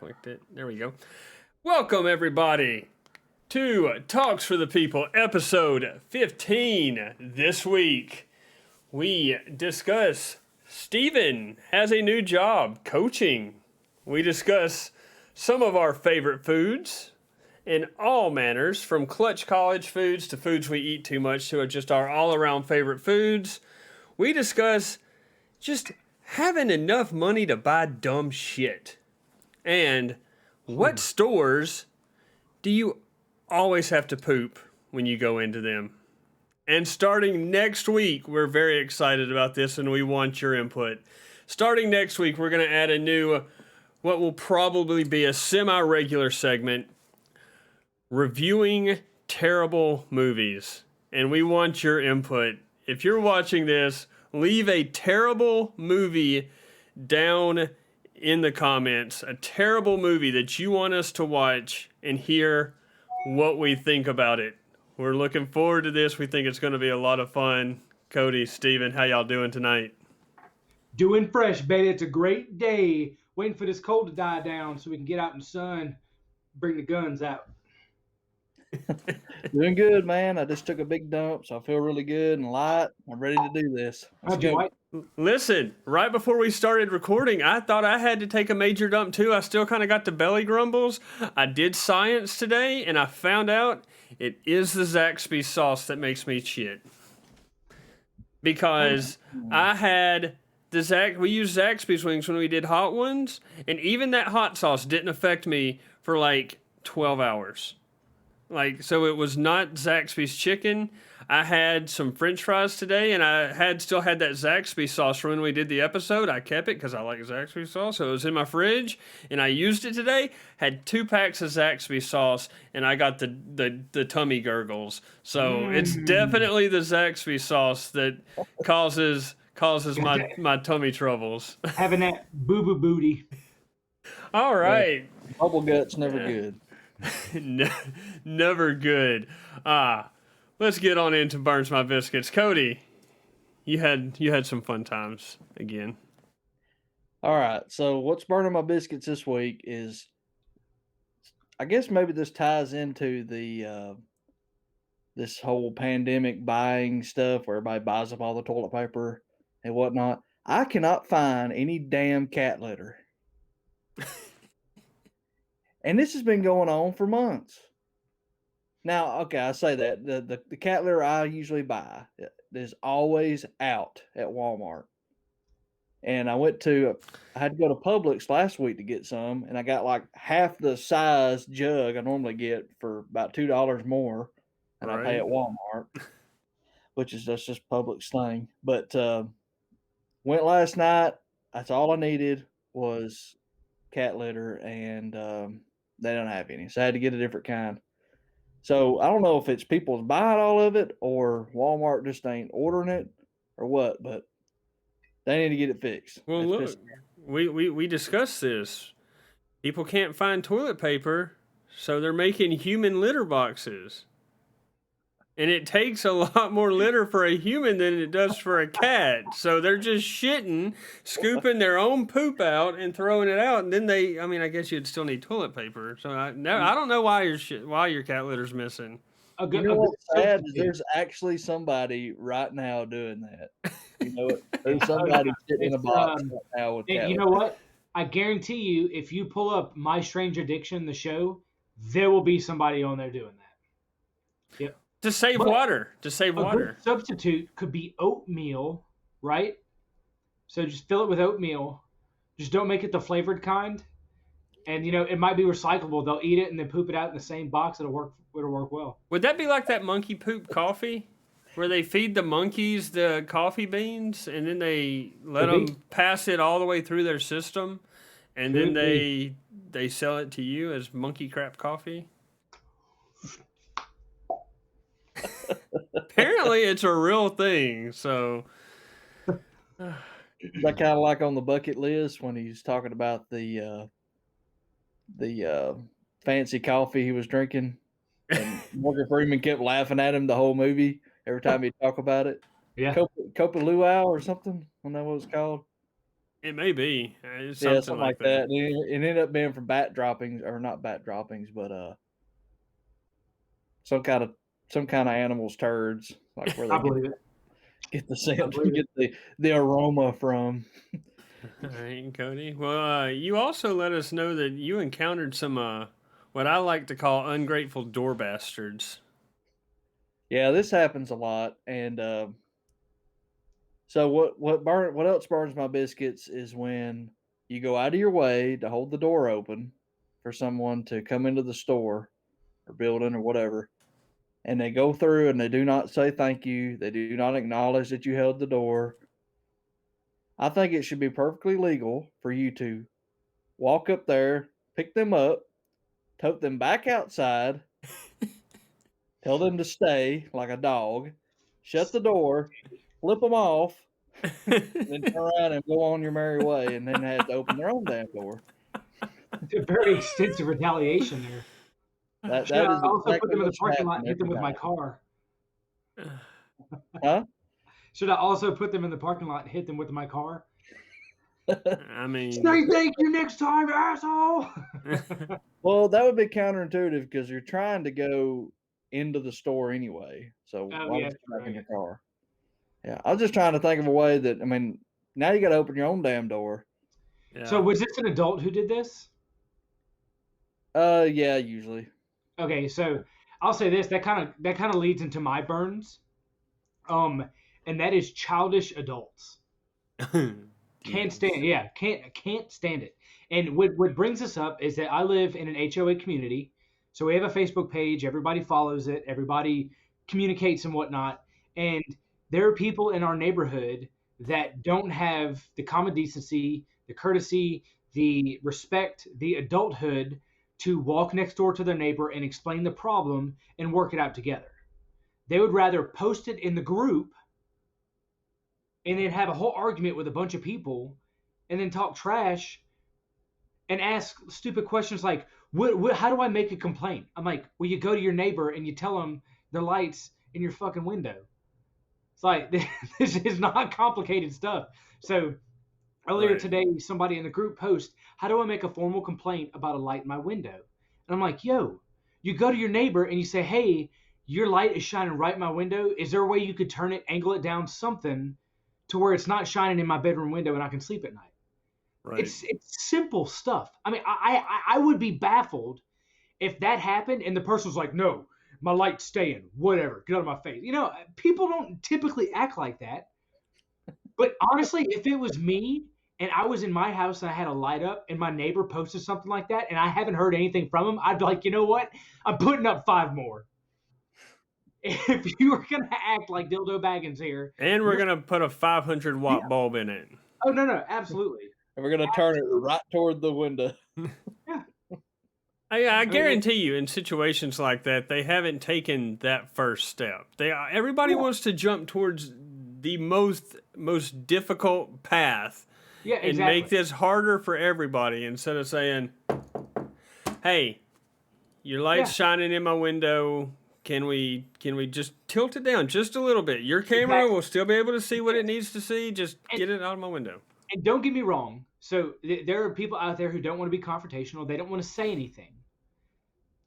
clicked it. There we go. Welcome, everybody, to Talks for the People, episode 15. This week, we discuss Steven has a new job coaching. We discuss some of our favorite foods in all manners, from clutch college foods to foods we eat too much to just our all-around favorite foods. We discuss just having enough money to buy dumb shit. And what stores do you always have to poop when you go into them? And starting next week, we're very excited about this and we want your input. Starting next week, we're going to add a new, what will probably be a semi-regular segment, reviewing terrible movies. And we want your input. If you're watching this, leave a terrible movie down in the comments. A terrible movie that you want us to watch and hear what we think about it. We're looking forward to this. We think it's going to be a lot of fun. Cody, Steven, how y'all doing tonight? Doing fresh, baby. It's a great day. Waiting for this cold to die down so we can get out in the sun, bring the guns out. Doing good, man. I just took a big dump, so I feel really good and light. I'm ready to do this. Let's go. Listen, right before we started recording, I thought I had to take a major dump too. I still kind of got the belly grumbles. I did science today, and I found out it is the Zaxby's sauce that makes me shit. Because I had we used Zaxby's wings when we did hot ones, and even that hot sauce didn't affect me for like 12 hours. So it was not Zaxby's chicken. I had some French fries today, and I still had that Zaxby sauce from when we did the episode. I kept it because I like Zaxby sauce, so it was in my fridge, and I used it today. Had 2 packs of Zaxby sauce, and I got the tummy gurgles. So it's definitely the Zaxby sauce that causes my tummy troubles. Having that boo-boo booty. All right. Bubble gut's never good. Never good. Let's get on into Burns My Biscuits. Cody, you had some fun times again. All right. So what's burning my biscuits this week is, I guess maybe this ties into the this whole pandemic buying stuff where everybody buys up all the toilet paper and whatnot. I cannot find any damn cat litter. And this has been going on for months. Now, okay, I say that. The cat litter I usually buy is always out at Walmart. And I had to go to Publix last week to get some, and I got like half the size jug I normally get for about $2 more than I pay at Walmart, which is just Publix slang. But went last night. That's all I needed was cat litter, and they don't have any, so I had to get a different kind. So I don't know if it's people buying all of it or Walmart just ain't ordering it or what, but they need to get it fixed. Well, look, we discussed this. People can't find toilet paper, so they're making human litter boxes. And it takes a lot more litter for a human than it does for a cat. So they're just shitting, scooping their own poop out and throwing it out. And then I guess you'd still need toilet paper. So I don't know why your cat litter's missing. You know what's sad is there's actually somebody right now doing that. You know, there's somebody sitting in a box right now with cat You know what? I guarantee you, if you pull up My Strange Addiction, the show, there will be somebody on there doing that. Yep. To save water. A good substitute could be oatmeal, right? So just fill it with oatmeal. Just don't make it the flavored kind. And, it might be recyclable. They'll eat it and then poop it out in the same box. It'll work well. Would that be like that monkey poop coffee? Where they feed the monkeys the coffee beans and then they let them pass it all the way through their system. And then they sell it to you as monkey crap coffee? Apparently, it's a real thing. So, is that kind of like on the bucket list when he's talking about the fancy coffee he was drinking, and Morgan Freeman kept laughing at him the whole movie every time he'd talk about it. Yeah, Copa Luau or something. I don't know what it's called. It may be. It's Yeah, something something like like that. It ended up being from bat droppings, or not bat droppings, but some kind of animal's turds, like where I they believe it. get the I scent, believe get the aroma from. All right, Cody. Well, you also let us know that you encountered some what I like to call ungrateful door bastards. Yeah, this happens a lot, and so what else burns my biscuits is when you go out of your way to hold the door open for someone to come into the store or building or whatever, and they go through and they do not say thank you. They do not acknowledge that you held the door. I think it should be perfectly legal for you to walk up there, pick them up, tote them back outside, tell them to stay like a dog, shut the door, flip them off, then turn around and go on your merry way, and then have to open their own damn door. It's a very extensive retaliation there. Should That I is also put exactly them in what the should parking lot happen and hit them every with my time. car? Huh? Should I also put them in the parking lot and hit them with my car? I mean, Say thank you next time, asshole. Well, that would be counterintuitive because you're trying to go into the store anyway. So Oh why yeah, would you come back in right. your car? Yeah, I was just trying to think of a way that now you got to open your own damn door. yeah. So was this an adult who did this? Yeah, usually. Okay, so I'll say this. That kind of leads into my burns. And that is childish adults. Can't stand. Yeah, can't stand it. And what brings us up is that I live in an HOA community, so we have a Facebook page. Everybody follows it. Everybody communicates and whatnot. And there are people in our neighborhood that don't have the common decency, the courtesy, the respect, the adulthood to walk next door to their neighbor and explain the problem and work it out together. They would rather post it in the group and then have a whole argument with a bunch of people and then talk trash and ask stupid questions like, how do I make a complaint? I'm like, well, you go to your neighbor and you tell them the lights in your fucking window. It's like, this is not complicated stuff. So earlier Right. today, somebody in the group post, how do I make a formal complaint about a light in my window? And I'm like, yo, you go to your neighbor and you say, hey, your light is shining right in my window. Is there a way you could turn it, angle it down, something to where it's not shining in my bedroom window and I can sleep at night? Right. It's simple stuff. I mean, I would be baffled if that happened and the person was like, no, my light's staying, whatever, get out of my face. People don't typically act like that. But honestly, if it was me and I was in my house and I had a light up and my neighbor posted something like that and I haven't heard anything from him, I'd be like, you know what? I'm putting up 5 more. If you were going to act like Dildo Baggins here. And we're going to put a 500-watt bulb in it. Oh, no, absolutely. And we're going to turn it right toward the window. Yeah. I guarantee you, in situations like that, they haven't taken that first step. Everybody wants to jump towards the most difficult path, Yeah, exactly. and make this harder for everybody instead of saying, "Hey, your light's shining in my window. Can we just tilt it down just a little bit? Your camera will still be able to see what it needs to see. Just get it out of my window." And don't get me wrong. So there are people out there who don't want to be confrontational. They don't want to say anything.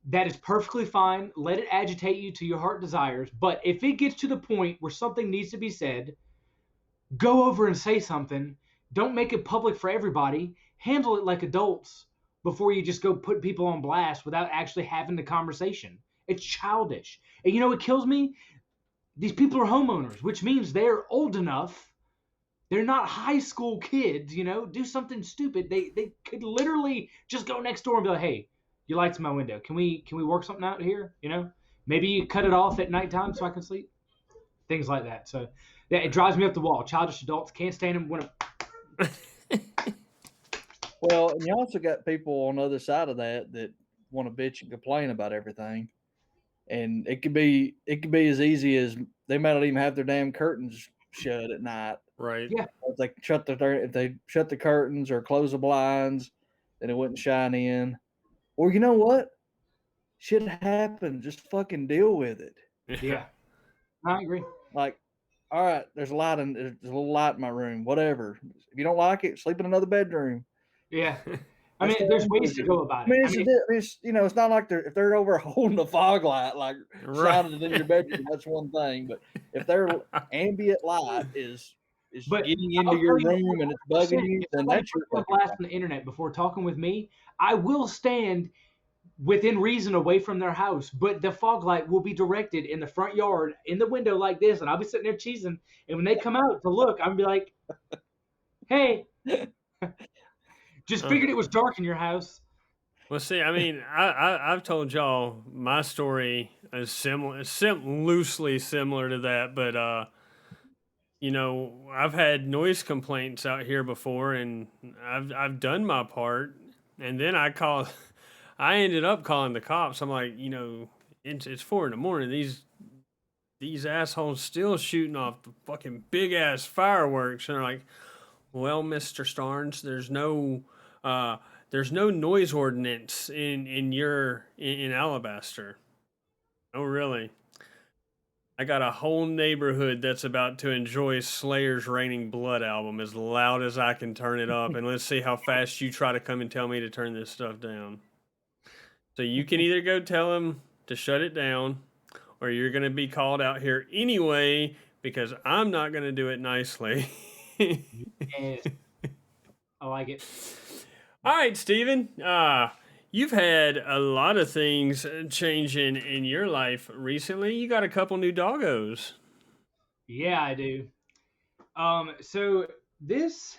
That is perfectly fine. Let it agitate you to your heart desires. But if it gets to the point where something needs to be said, go over and say something. Don't make it public for everybody. Handle it like adults before you just go put people on blast without actually having the conversation. It's childish. And you know what kills me? These people are homeowners, which means they're old enough. They're not high school kids, do something stupid. They could literally just go next door and be like, hey, your light's in my window. Can we work something out here? Maybe you cut it off at nighttime so I can sleep. Things like that. So yeah, it drives me up the wall. Childish adults can't stand them when Well, and you also got people on the other side of that want to bitch and complain about everything. And it could be as easy as they might not even have their damn curtains shut at night. Right. Yeah. If they shut the curtains or close the blinds, then it wouldn't shine in. Or you know what? Shit happens. Just fucking deal with it. Yeah. I agree. Like all right, there's there's a little light in my room. Whatever. If you don't like it, sleep in another bedroom. Yeah. I That's mean, there's fine. ways to go about I mean, it. I it's, mean, it's it's not like if they're over holding a fog light, like Right. shining it in your bedroom. That's one thing. But if their ambient light is but getting into I'll your tell you room and it's bugging 100%, you, if then somebody that's your puts me on fucking blast problem. on the internet before talking with me, I will stand within reason away from their house, but the fog light will be directed in the front yard in the window like this, and I'll be sitting there cheesing. And when they come out to look, I'm gonna be like, "Hey, just figured it was dark in your house." Well, see, I mean, I've told y'all my story is similar, loosely similar to that, but you know, I've had noise complaints out here before, and I've done my part, and then I ended up calling the cops. I'm like, you know, it's 4 a.m. These assholes still shooting off the fucking big ass fireworks, and they're like, well, Mister Starnes, there's no noise ordinance in Alabaster. Oh, really? I got a whole neighborhood that's about to enjoy Slayer's Raining Blood album as loud as I can turn it up, and let's see how fast you try to come and tell me to turn this stuff down. So you can either go tell them to shut it down, or you're going to be called out here anyway because I'm not going to do it nicely. And I like it. All right, Steven. You've had a lot of things changing in your life recently. You got a couple new doggos. Yeah, I do. So this,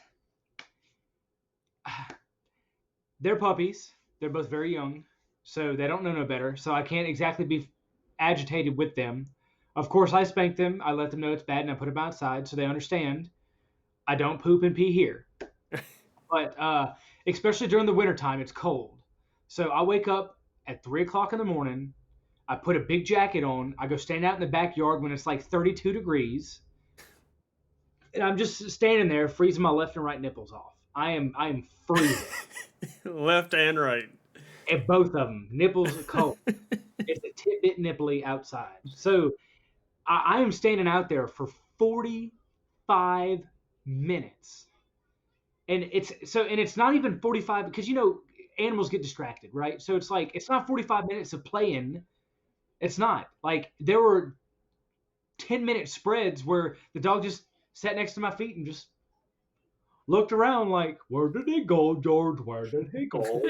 they're puppies. They're both very young, so they don't know no better. So I can't exactly be agitated with them. Of course, I spank them. I let them know it's bad, and I put them outside so they understand. I don't poop and pee here. But especially during the wintertime, it's cold. So I wake up at 3 o'clock in the morning. I put a big jacket on. I go stand out in the backyard when it's like 32 degrees, and I'm just standing there freezing my left and right nipples off. I am freezing. Left and right. And both of them nipples are cold. It's a tidbit nipply outside. So I am standing out there for 45 minutes. And it's not even 45 because animals get distracted, right? So it's like it's not 45 minutes of playing. It's not. Like there were 10-minute spreads where the dog just sat next to my feet and just looked around like, where did he go, George? Where did he go?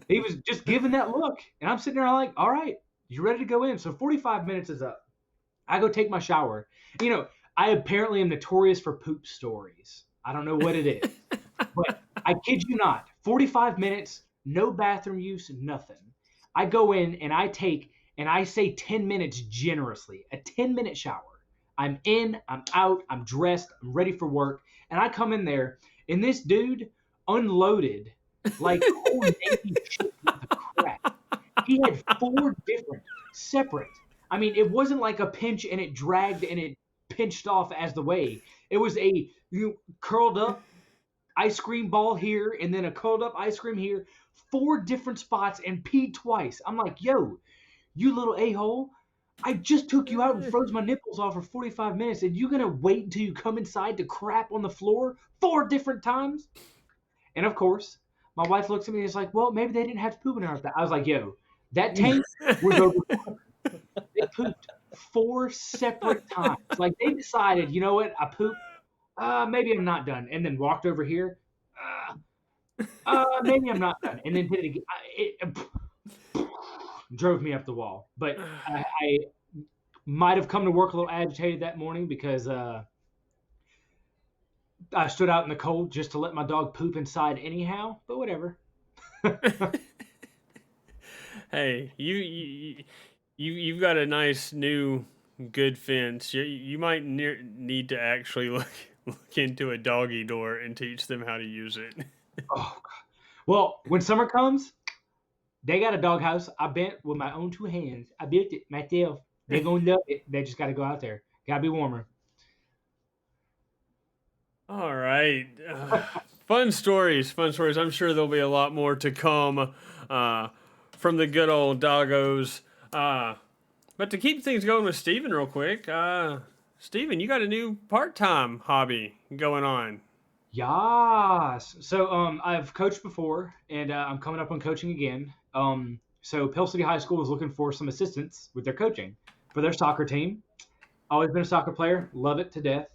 He was just giving that look. And I'm sitting there like, all right, you ready to go in? So 45 minutes is up. I go take my shower. I apparently am notorious for poop stories. I don't know what it is. But I kid you not, 45 minutes, no bathroom use, nothing. I go in and I say 10 minutes generously, a 10-minute shower. I'm in, I'm out, I'm dressed, I'm ready for work. And I come in there, and this dude unloaded like whole Navy shit with the crap. He had 4 different, separate. I mean, it wasn't like a pinch and it dragged and it pinched off as the way. It was curled up ice cream ball here and then a curled up ice cream here, 4 different spots and peed twice. I'm like, yo, you little a-hole. I just took you out and froze my nipples off for 45 minutes, and you're going to wait until you come inside to crap on the floor 4 different times? And, of course, my wife looks at me and is like, well, maybe they didn't have to poop in our. I was like, yo, that tank was over. They pooped 4 separate times. Like, they decided, you know what, I pooped. Maybe I'm not done. And then walked over here. Maybe I'm not done. And then did it again. It drove me up the wall. But I might have come to work a little agitated that morning because I stood out in the cold just to let my dog poop inside anyhow. But whatever. Hey, you've got a nice new good fence. You might need to actually look into a doggy door and teach them how to use it. Oh, God. Well, when summer comes, they got a doghouse I built with my own 2 hands. I built it myself. They're going to love it. They just got to go out there. Got to be warmer. All right. Fun stories. I'm sure there'll be a lot more to come from the good old doggos. But to keep things going with Steven real quick, Steven, you got a new part-time hobby going on. Yas. So I've coached before, and I'm coming up on coaching again. So Pell City High School is looking for some assistance with their coaching for their soccer team. Always been a soccer player, love it to death.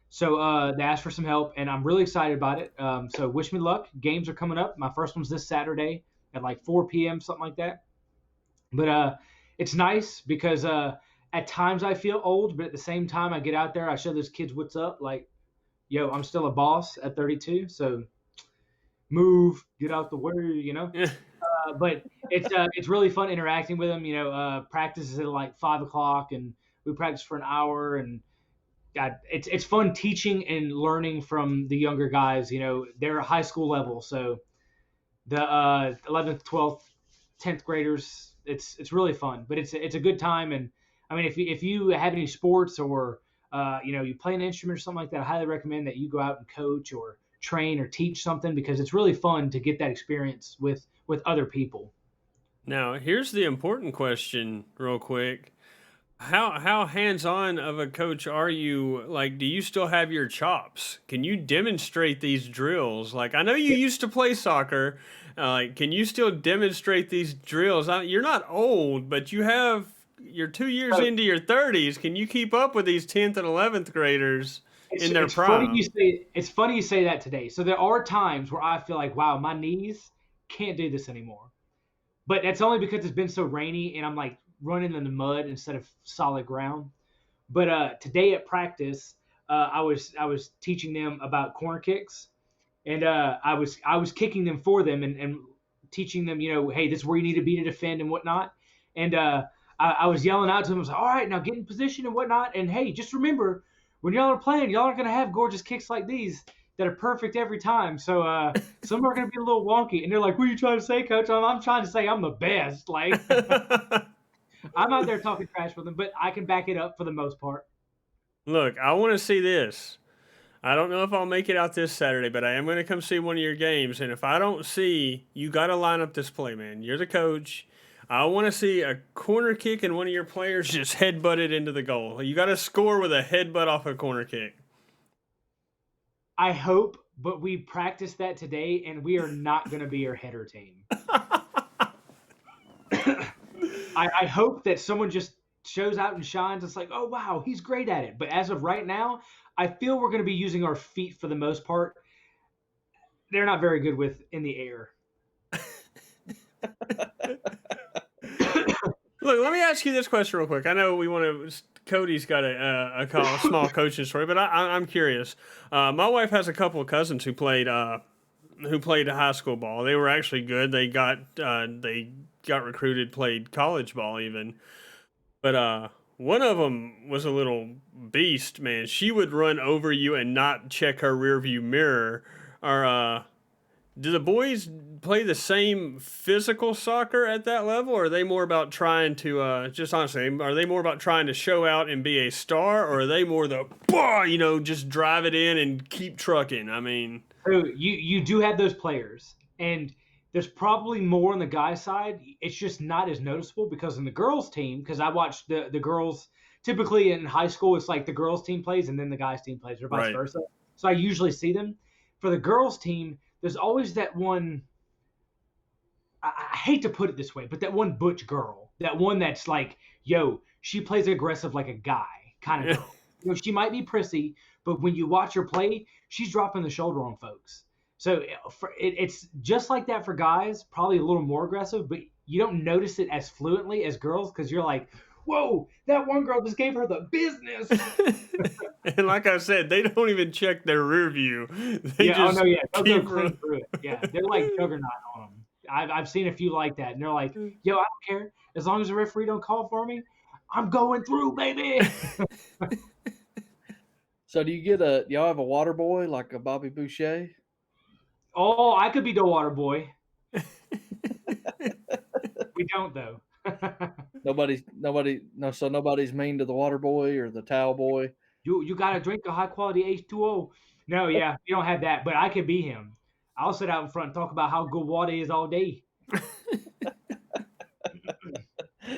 So they asked for some help, and I'm really excited about it. So wish me luck. Games are coming up. My first one's this Saturday at like 4 p.m., something like that. But it's nice because at times I feel old, but at the same time I get out there, I show those kids what's up. Like, yo, I'm still a boss at 32, so move, get out the way, But it's really fun interacting with them. Practice is at like 5 o'clock, and we practice for an hour, and God, it's fun teaching and learning from the younger guys. They're high school level, so the 11th, 12th, 10th graders. It's really fun, but it's a good time. And I mean, if you have any sports or you play an instrument or something like that, I highly recommend that you go out and coach or train or teach something because it's really fun to get that experience with other people. Now, here's the important question, real quick. How hands-on of a coach are you? Like, do you still have your chops? Can you demonstrate these drills? Like, I know you used to play soccer. Can you still demonstrate these drills? You're not old, but you're 2 years into your 30s. Can you keep up with these 10th and 11th graders in their prime? It's funny you say that today. So there are times where I feel like, wow, my knees can't do this anymore. But that's only because it's been so rainy and I'm like running in the mud instead of solid ground. But today at practice, I was teaching them about corner kicks, and I was kicking them for them and teaching them, hey, this is where you need to be to defend and whatnot. And I was yelling out to them, I was like, all right, now get in position and whatnot. And hey, just remember, when y'all are playing, y'all aren't gonna have gorgeous kicks like these that are perfect every time. So some are gonna be a little wonky. And they're like, what are you trying to say, coach? I'm trying to say I'm the best. Like I'm out there talking trash with them, but I can back it up for the most part. Look, I want to see this. I don't know if I'll make it out this Saturday, but I am going to come see one of your games. And if I don't see, you got to line up this play, man. You're the coach. I want to see a corner kick and one of your players just headbutt it into the goal. You got to score with a headbutt off a corner kick. I hope, but we practiced that today, and we are not going to be your header team. I hope that someone just shows out and shines. It's like, oh, wow, he's great at it. But as of right now, I feel we're going to be using our feet for the most part. They're not very good with in the air. Look, let me ask you this question real quick. I know Cody's got a small coaching story, but I'm curious. My wife has a couple of cousins who played high school ball. They were actually good. They got recruited, played college ball even. But one of them was a little beast, man. She would run over you and not check her rearview mirror. Do the boys play the same physical soccer at that level, or are they more about trying to, just honestly, are they more about trying to show out and be a star, or are they more just drive it in and keep trucking? I mean. So you do have those players, and there's probably more on the guy side. It's just not as noticeable because in the girls team, because I watched the girls, typically in high school, it's like the girls team plays and then the guys team plays or vice versa. So I usually see them. For the girls team, there's always that one, I hate to put it this way, but that one butch girl, that one that's like, yo, she plays aggressive like a guy kind of girl. She might be prissy, but when you watch her play, she's dropping the shoulder on folks. So it's just like that for guys, probably a little more aggressive, but you don't notice it as fluently as girls because you're like, whoa, that one girl just gave her the business. And like I said, they don't even check their rear view. They'll go clean through it. Yeah, they're like juggernaut on them. I've seen a few like that, and they're like, yo, I don't care. As long as the referee don't call for me, I'm going through, baby. So do y'all have a water boy like a Bobby Boucher? Oh, I could be the water boy. We don't though. Nobody's mean to the water boy or the towel boy. You gotta drink a high quality H2O. No, yeah, you don't have that, but I could be him. I'll sit out in front and talk about how good water is all day.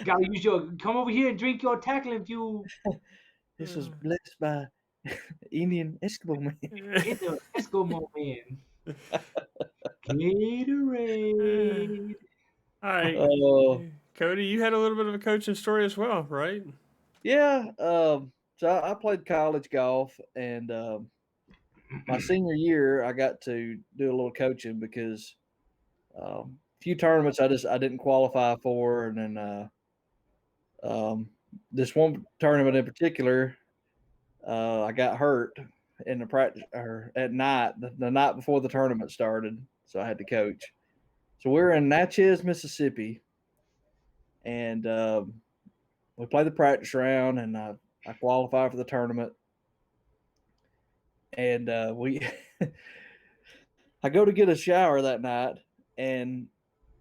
Gotta come over here and drink your tackling fuel. This was blessed by Indian Eskimo man. It's an Eskimo man. Gatorade. All right, Cody, you had a little bit of a coaching story as well, right? Yeah. So I played college golf, and my senior year, I got to do a little coaching because a few tournaments I didn't qualify for, and then this one tournament in particular, I got hurt in the practice or at night, the night before the tournament started, so I had to coach. So we're in Natchez, Mississippi, and we played the practice round, and I qualified for the tournament, and I go to get a shower that night, and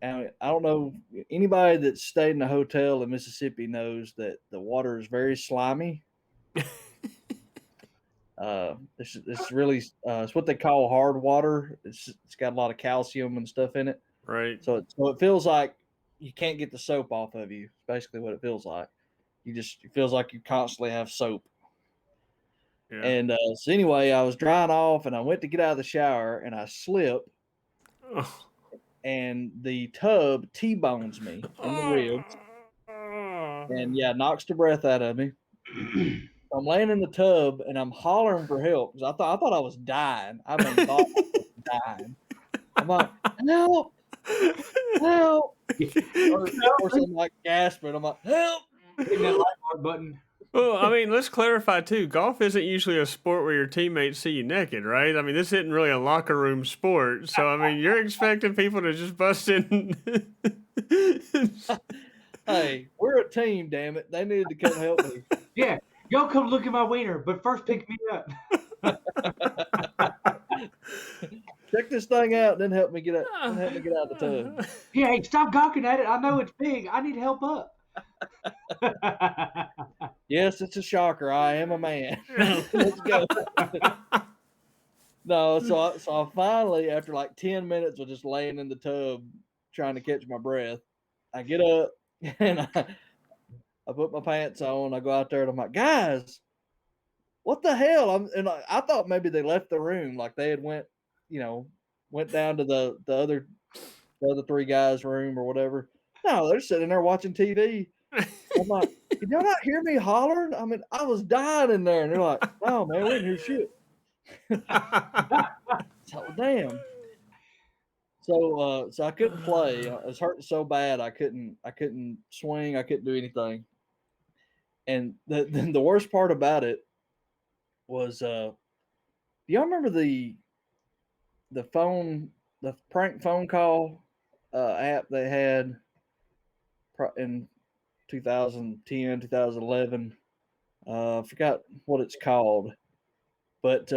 I don't know, anybody that's stayed in a hotel in Mississippi knows that the water is very slimy. It's really it's what they call hard water. It's got a lot of calcium and stuff in it, Right. so it feels like you can't get the soap off of you. It's basically what it feels like. It feels like you constantly have soap. Yeah. And so anyway, I was drying off, and I went to get out of the shower, and I slip, Oh. and the tub T-bones me in the ribs, and yeah, knocks the breath out of me. I'm laying in the tub, and I'm hollering for help because I thought I was dying. I mean, thought I was dying. I'm like, help, help. Of course, I'm like gasping. I'm like, help. Hitting that like mark button. Well, I mean, let's clarify too. Golf isn't usually a sport where your teammates see you naked, right? I mean, this isn't really a locker room sport. So, I mean, you're expecting people to just bust in. Hey, we're a team, damn it. They needed to come help me. Yeah, y'all come look at my wiener, but first pick me up. Check this thing out, then help me get out. Then help me get out of the tub. Yeah, hey, stop gawking at it. I know it's big. I need help up. Yes, it's a shocker. I am a man. Let's go. No, so I finally, after like 10 minutes of just laying in the tub trying to catch my breath, I get up and I put my pants on. I go out there and I'm like, guys, what the hell? I thought maybe they left the room, like they had went down to the other three guys' room or whatever. No, they're sitting there watching TV. I'm like, did y'all not hear me hollering? I mean, I was dying in there, and they're like, "No, man, we didn't hear shit." So damn. So I couldn't play. I was hurting so bad I couldn't swing. I couldn't do anything. And the worst part about it was, do y'all remember the prank phone call app they had in 2010, 2011? I forgot what it's called, but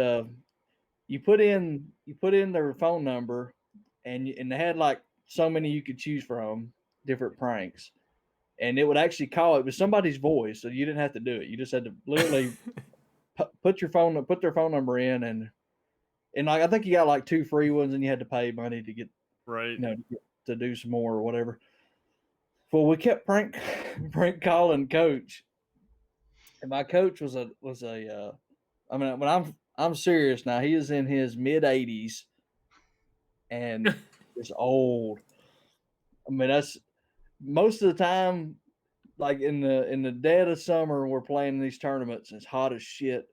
you put in their phone number, and they had like so many you could choose from, different pranks, and it would actually call. It was somebody's voice, so you didn't have to do it. You just had to literally put their phone number in, and like I think you got like 2 free ones, and you had to pay money to get Right. to do some more or whatever. Well, we kept prank calling coach, and my coach was a I mean, when I'm serious now, he is in his mid 80s and is old. I mean, that's most of the time, like in the dead of summer, we're playing these tournaments. It's hot as shit,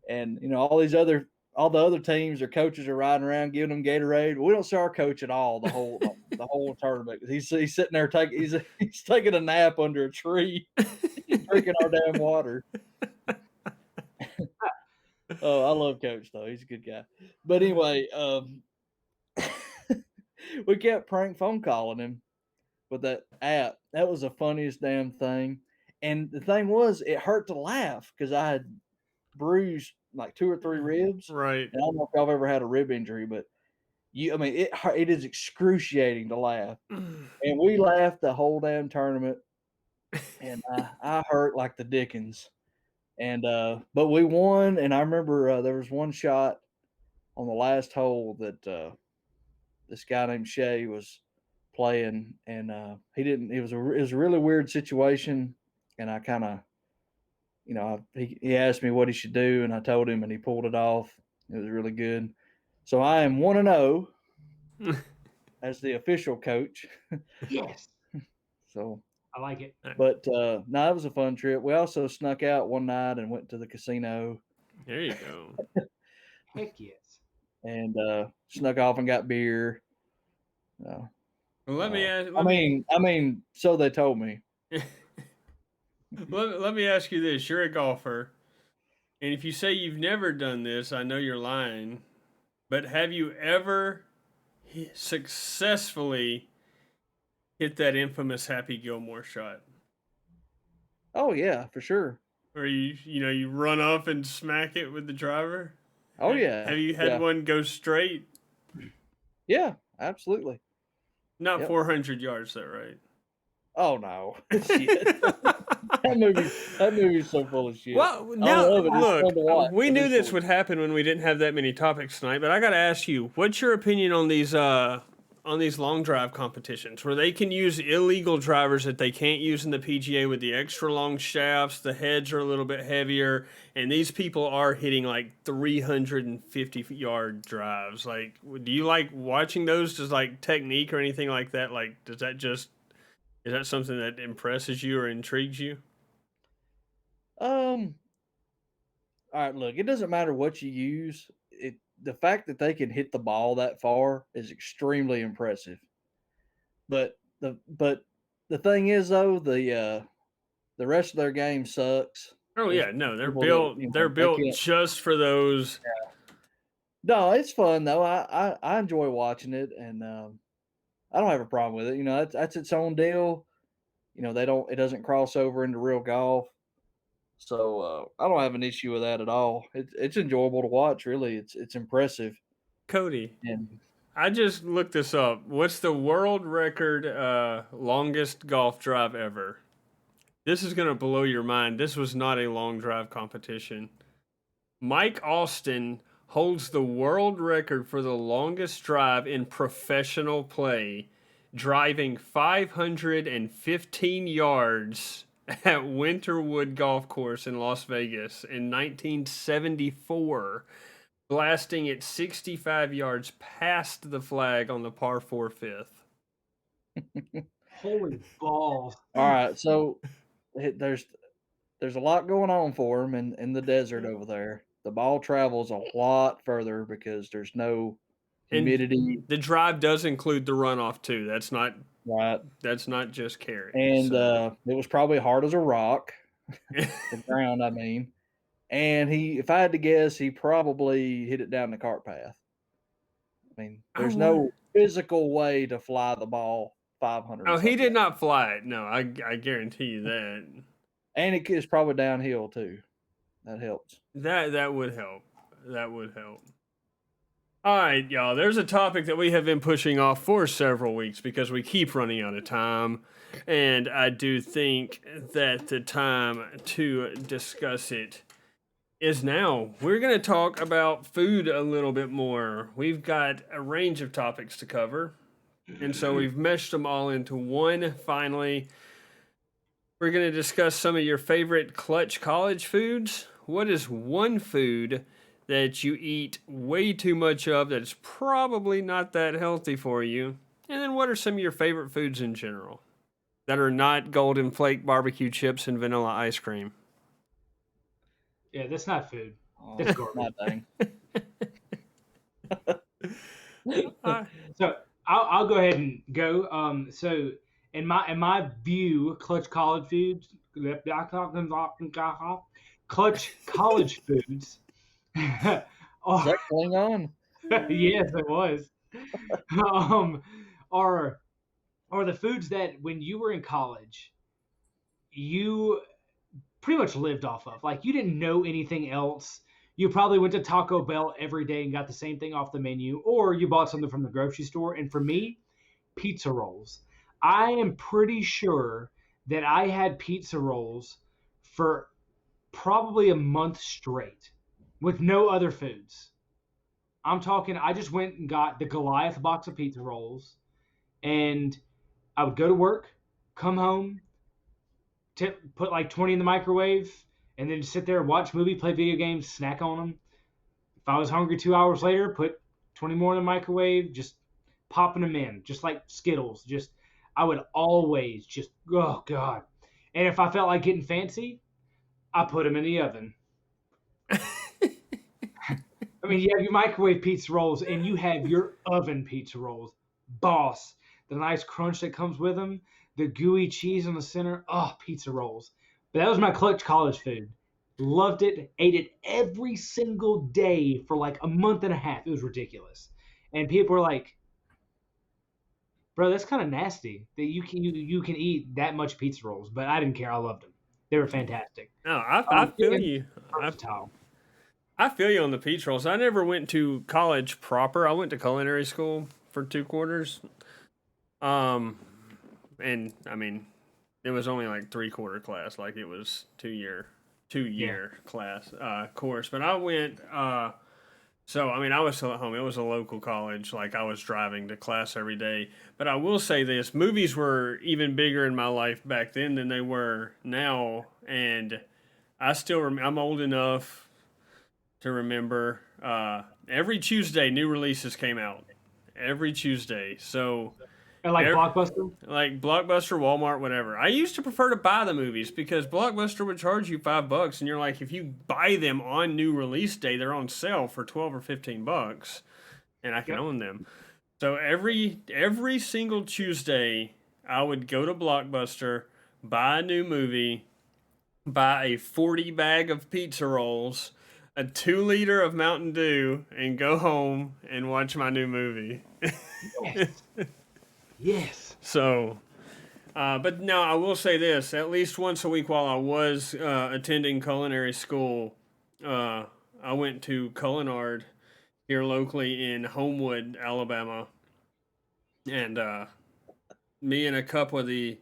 and all the other teams or coaches are riding around giving them Gatorade. We don't see our coach at all the whole tournament. He's sitting there he's taking a nap under a tree, drinking our damn water. Oh, I love Coach though. He's a good guy. But anyway, we kept prank phone calling him with that app. That was the funniest damn thing. And the thing was, it hurt to laugh because I had bruised like 2 or 3 ribs. Right. And I don't know if y'all have ever had a rib injury, but it is excruciating to laugh. And we laughed the whole damn tournament. And I hurt like the dickens. And but we won. And I remember there was one shot on the last hole that this guy named Shay was playing, and he didn't. It was a really weird situation, and I kind of he asked me what he should do, and I told him, and he pulled it off. It was really good. So I am 1-0 as the official coach. Yes, So, I like it. but no, it was a fun trip. We also snuck out one night and went to the casino There you go. Heck yes. and snuck off and got beer. Well, let me ask. I mean, so they told me. Let me ask you this: you're a golfer, and if you say you've never done this, I know you're lying. But have you ever successfully hit that infamous Happy Gilmore shot? Oh yeah, for sure. Or you run off and smack it with the driver? Oh yeah. Have you had one go straight? Yeah, absolutely. Not 400 yards, though, right? Oh no. Shit. That movie's so full of shit. Well, now look, we knew this would happen when we didn't have that many topics tonight, but I got to ask you, what's your opinion on these long drive competitions where they can use illegal drivers that they can't use in the PGA with the extra long shafts, the heads are a little bit heavier, and these people are hitting like 350-yard drives. Like, do you like watching those? Just like technique or anything like that? Like, is that something that impresses you or intrigues you? All right, look, it doesn't matter what you use. The fact that they can hit the ball that far is extremely impressive. But the thing is though, the rest of their game sucks. Oh yeah, no, they're built just for those. Yeah. No, it's fun though. I enjoy watching it, and I don't have a problem with it. That's its own deal. It doesn't cross over into real golf. So I don't have an issue with that at all. It's enjoyable to watch. Really, it's impressive. Cody, and I just looked this up. What's the world record longest golf drive ever? This is gonna blow your mind. This was not a long drive competition. Mike Austin holds the world record for the longest drive in professional play, driving 515 yards at Winterwood Golf Course in Las Vegas in 1974, blasting it 65 yards past the flag on the par 4 fifth. Holy balls. All right, so there's a lot going on for him in the desert over there. The ball travels a lot further because there's no humidity. And the drive does include the runoff too. That's not right. That's not just carry. And it was probably hard as a rock, the ground. I mean, and if I had to guess, he probably hit it down the cart path. I mean, there's no physical way to fly the ball 500. Oh, he did not fly it. No, I guarantee you that. And it is probably downhill too. That helps. That would help. That would help. All right, y'all. There's a topic that we have been pushing off for several weeks because we keep running out of time. And I do think that the time to discuss it is now. We're going to talk about food a little bit more. We've got a range of topics to cover. And so we've meshed them all into one finally. We're going to discuss some of your favorite clutch college foods. What is one food that you eat way too much of that's probably not that healthy for you? And then what are some of your favorite foods in general that are not Golden Flake barbecue chips and vanilla ice cream? Yeah, that's not food. That's garbage. So I'll go ahead and go. So in my view, clutch college foods, clutch college foods. Is that Klingon? Yes, it was. Are the foods that when you were in college, you pretty much lived off of. Like you didn't know anything else. You probably went to Taco Bell every day and got the same thing off the menu, or you bought something from the grocery store. And for me, pizza rolls. I am pretty sure that I had pizza rolls for probably a month straight with no other foods. I'm talking, I just went and got the Goliath box of pizza rolls, and I would go to work, come home, put like 20 in the microwave, and then just sit there, watch movie, play video games, snack on them. If I was hungry 2 hours later, put 20 more in the microwave, just popping them in, just like Skittles. Just I would always just, oh God. And if I felt like getting fancy, I put them in the oven. I mean, you have your microwave pizza rolls and you have your oven pizza rolls. Boss. The nice crunch that comes with them, the gooey cheese in the center. Oh, pizza rolls. But that was my clutch college food. Loved it. Ate it every single day for like a month and a half. It was ridiculous. And people were like, bro, that's kind of nasty that you can eat that much pizza rolls. But I didn't care. I loved them. They were fantastic. No, I feel you. Versatile. I feel you on the pizza rolls. I never went to college proper. I went to culinary school for 2 quarters. And I mean, it was only like 3-quarter class. Like it was 2-year class course. But I went. So I mean, I was still at home. It was a local college. Like I was driving to class every day. But I will say this: movies were even bigger in my life back then than they were now. And I still I'm old enough to remember every Tuesday new releases came out. Every Tuesday. So And like Blockbuster? like Blockbuster, Walmart, whatever. I used to prefer to buy the movies because Blockbuster would charge you $5, and you're like, if you buy them on new release day, they're on sale for $12 or $15, and I can own them. So every single Tuesday, I would go to Blockbuster, buy a new movie, buy a 40 bag of pizza rolls, a 2 liter of Mountain Dew, and go home and watch my new movie. Yes. Yes. So, but no, I will say this: at least once a week while I was attending culinary school, I went to Culinard here locally in Homewood, Alabama, and me and a couple of the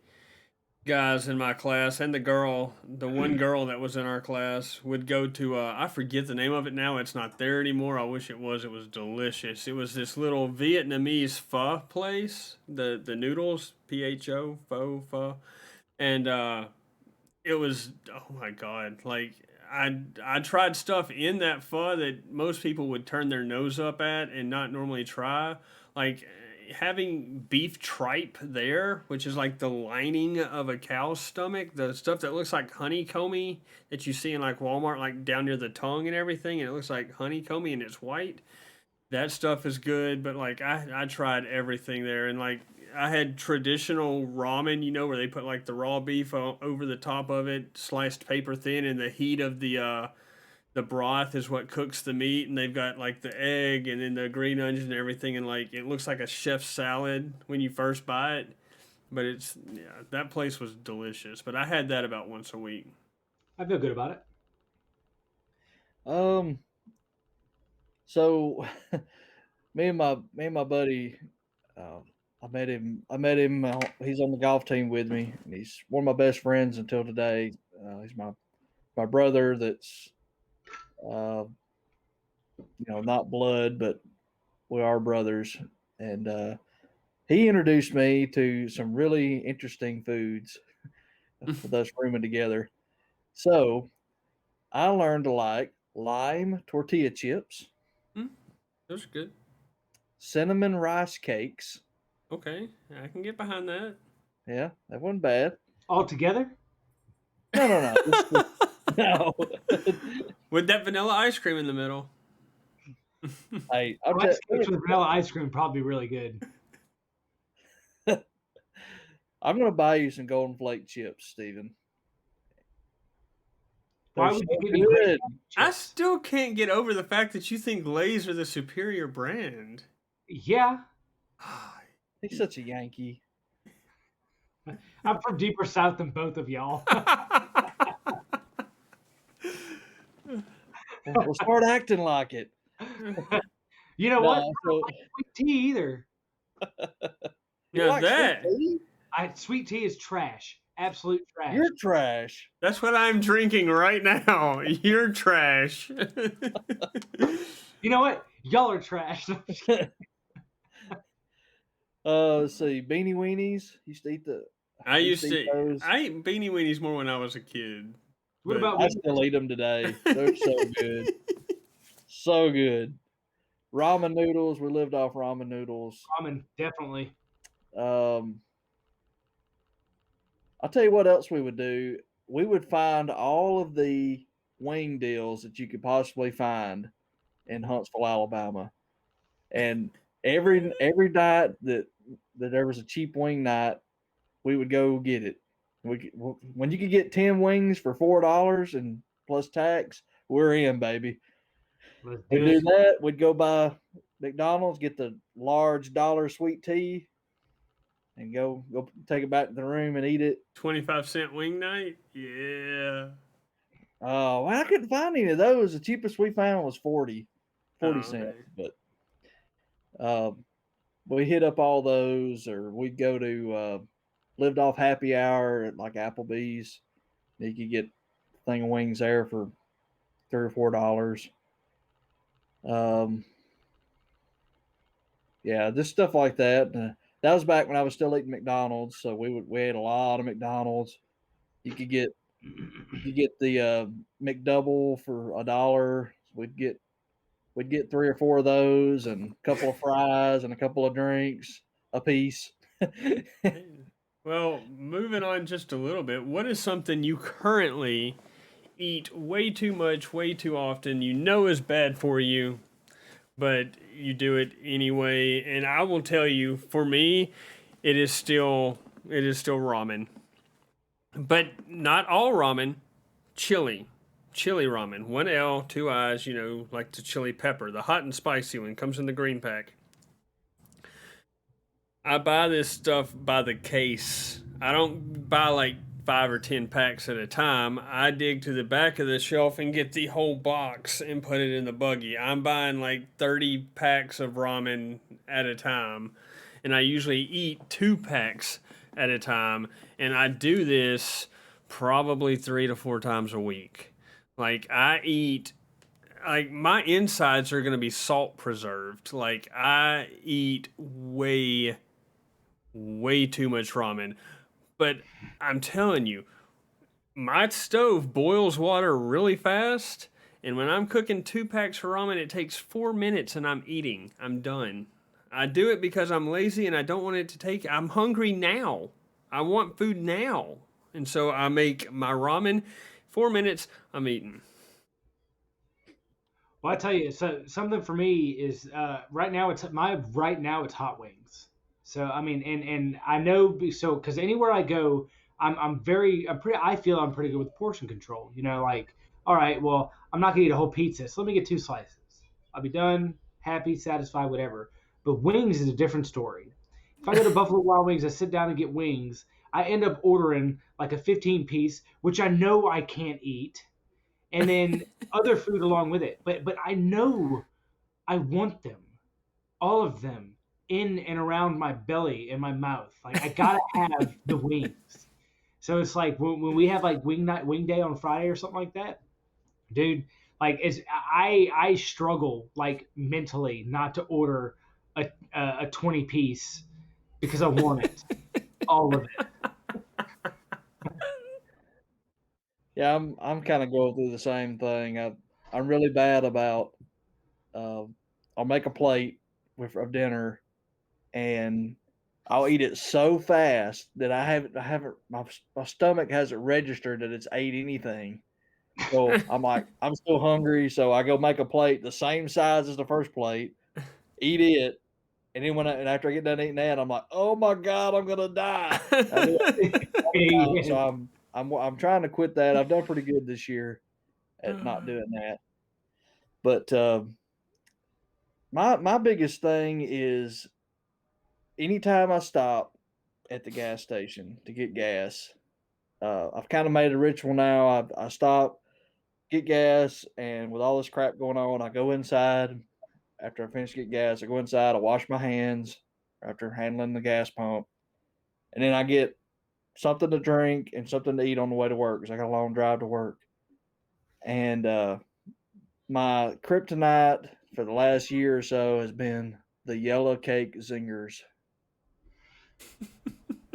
guys in my class and the one girl that was in our class would go to I forget the name of it now. It's not there anymore. I wish it was. It was delicious. It was this little Vietnamese pho place. The noodles, pho, and it was, oh my God, like I tried stuff in that pho that most people would turn their nose up at and not normally try, like having beef tripe there, which is like the lining of a cow's stomach, the stuff that looks like honeycomby that you see in like Walmart, like down near the tongue and everything, and it looks like honeycomby and it's white. That stuff is good, but like I tried everything there, and like I had traditional ramen, where they put like the raw beef over the top of it, sliced paper thin, and the heat of the broth is what cooks the meat, and they've got like the egg and then the green onions and everything, and like it looks like a chef's salad when you first buy it, but that place was delicious. But I had that about once a week. I feel good about it. So me and my buddy, I met him. He's on the golf team with me, and he's one of my best friends until today. He's my brother. That's not blood, but we are brothers. And he introduced me to some really interesting foods with us rooming together. So I learned to like lime tortilla chips, Those are good. cinnamon rice cakes. Okay, I can get behind that. Yeah, that wasn't bad. All together? No. No. With that vanilla ice cream in the middle. Hey, Rice cakes with vanilla ice cream probably really good. I'm going to buy you some Golden Flake chips, Steven. Why They're would so you give me great good. I chips? still can't get over the fact that you think Lay's are the superior brand. Yeah. He's such a Yankee. I'm from deeper south than both of y'all. Well, start acting like it. You know what? I No, don't like sweet tea either. you Now like sweet that tea? Sweet tea is trash. Absolute trash. You're trash. that's what I'm drinking right now. You're trash. You know what? Y'all are trash. Let's see. Beanie Weenies. Used to eat I used eat to. those. I ate beanie weenies more when I was a kid. What But about I still eat them today. They're so good. So good. Ramen noodles. We lived off ramen noodles. ramen? Definitely. Um, I'll tell you what else we would do. We would find all of the wing deals that you could possibly find in Huntsville, Alabama, and every night that there was a cheap wing night, we would go get it. When you could get 10 wings for $4 and plus tax, we're in, baby. Let's We'd do do it. that. We'd go by McDonald's, get the large dollar sweet tea, and go take it back to the room and eat it. 25-cent wing night? Yeah. Oh, well, I couldn't find any of those. The cheapest we found was 40 Oh, cents. okay. But we hit up all those, or we'd go to lived off happy hour at like Applebee's. You could get a thing of wings there for $3 or $4. Yeah, just stuff like that. That was back when I was still eating McDonald's, so we ate a lot of McDonald's. You could get the McDouble for $1. We'd get 3 or 4 of those and a couple of fries and a couple of drinks a piece. Well, moving on just a little bit, what is something you currently eat way too much, way too often, you know is bad for you, but you do it anyway? And I will tell you, for me, it is still ramen. But not all ramen, chili. Chili ramen. 1L, 2 eyes, like the chili pepper. The hot and spicy one comes in the green pack. I buy this stuff by the case. I don't buy like 5 or 10 packs at a time. I dig to the back of the shelf and get the whole box and put it in the buggy. I'm buying like 30 packs of ramen at a time, and I usually eat 2 packs at a time, and I do this probably 3 to 4 times a week. Like I eat, like my insides are going to be salt preserved. Like I eat way too much ramen. But I'm telling you, my stove boils water really fast, and when I'm cooking 2 packs of ramen, it takes 4 minutes and I'm eating. I'm done. I do it because I'm lazy and I don't want it to take. I'm hungry now. I want food now. And so I make my ramen, 4 minutes, I'm eating. Well, I tell you, so something for me is right now it's hot wings. So I mean, and I know so because anywhere I go, I'm pretty. I feel I'm pretty good with portion control. Like all right, well, I'm not gonna eat a whole pizza, so let me get 2 slices. I'll be done, happy, satisfied, whatever. But wings is a different story. If I go to Buffalo Wild Wings, I sit down and get wings. I end up ordering like a 15 piece, which I know I can't eat, and then other food along with it. But I know I want them, all of them, in and around my belly and my mouth. Like I gotta have the wings. So it's like when we have like wing day on Friday or something like that, dude. Like I struggle like mentally not to order a 20 piece because I want it, all of it. Yeah, I'm kind of going through the same thing. I'm really bad about. I'll make a plate of dinner, and I'll eat it so fast that I haven't my stomach hasn't registered that it's ate anything. So I'm like, I'm still hungry, so I go make a plate the same size as the first plate, eat it, and then and after I get done eating that, I'm like, oh my god, I'm gonna die. So I'm trying to quit that. I've done pretty good this year at not doing that. But my biggest thing is anytime I stop at the gas station to get gas, I've kind of made a ritual now. I stop, get gas, and with all this crap going on, I go inside. After I finish getting gas, I go inside, I wash my hands after handling the gas pump, and then I get something to drink and something to eat on the way to work because I got a long drive to work. And my kryptonite for the last year or so has been the yellow cake zingers.